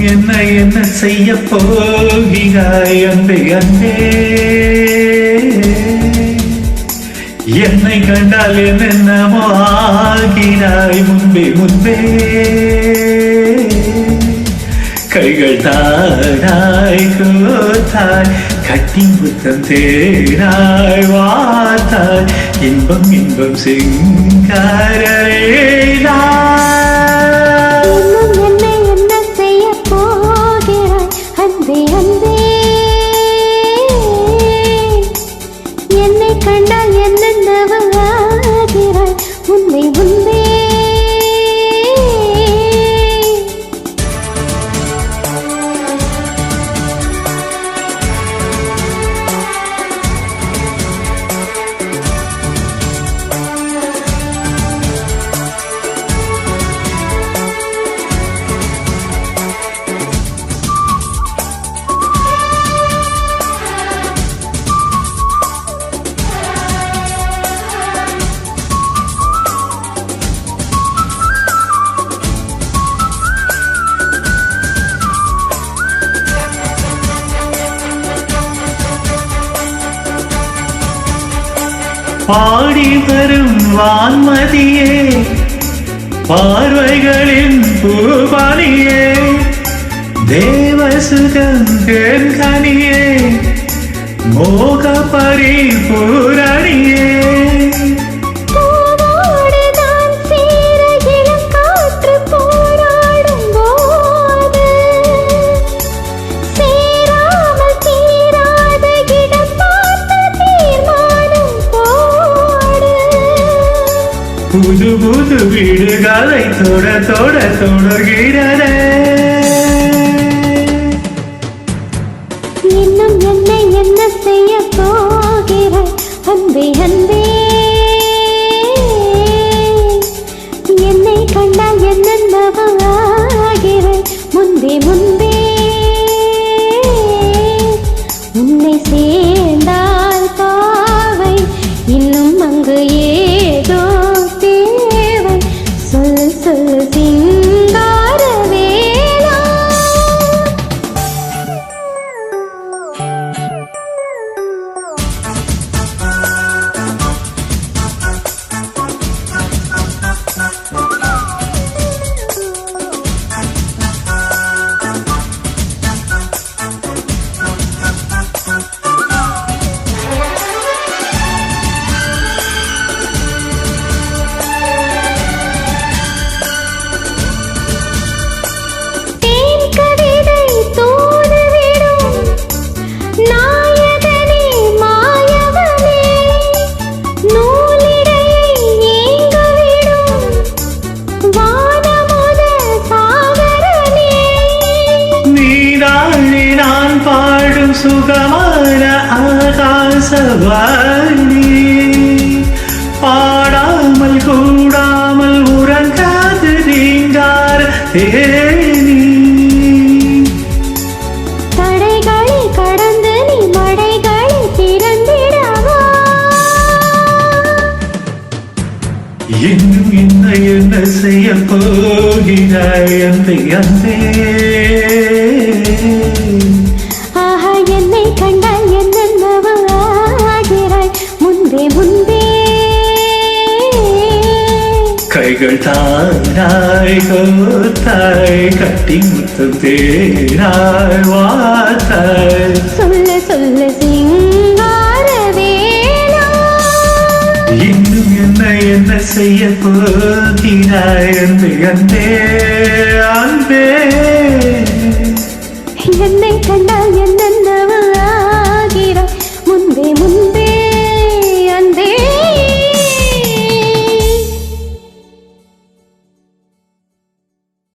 என்ன செய்ய போகிறாய் அன்பே அன்பே என்னை கண்டால் என்னென்னமோ ஆகிறாய் முன்பே முன்பே கைகள் தாராய் கோத்தாய் கட்டி முத்தம் தேராய் வாத்தாய் இன்பம் இன்பம் சிங்காரேடா என்னை கண்டால் என்னென்னவோ ஆகிறாய் முன்பே முன்பே பாடி வரும் வான்மதியே பார்வைகளின் பூபானியே தேவசுகம் தேன்கனியே மோக பரிபூரணியே புது புது வீடுகளை தொட தொட தொடர்கிறதே இன்னும் என்னை என்ன செய்ய போகிறாய் அன்பே அன்பே என்னை கண்டால் என்னென்னவோ ஆகிறாய் முன்பே முன்பே உன்னை சேர்ந்தால் பாவை இன்னும் அங்கு ஏதோ சுகமான ஆகாசவாணி பாடாமல் கூடாமல் உறங்காது நீங்கார் தேனி தடைகளை கடந்து நீ மடைகளை திறந்திடவா இன்னும் என்ன செய்ய போகிறாய் அன்பே அன்பே என்னை கண்டால் என்னென்னவோ ஆகிறாய் முன்பே முன்பே கைகள் தாராய் கோத்தாய் கட்டி முத்தம் தேராய் வாத்தாய் சொல்ல சொல்ல சிங்காரவேலா இன்னும் என்ன செய்ய போகிறாய் அன்பே அன்பே அன்பே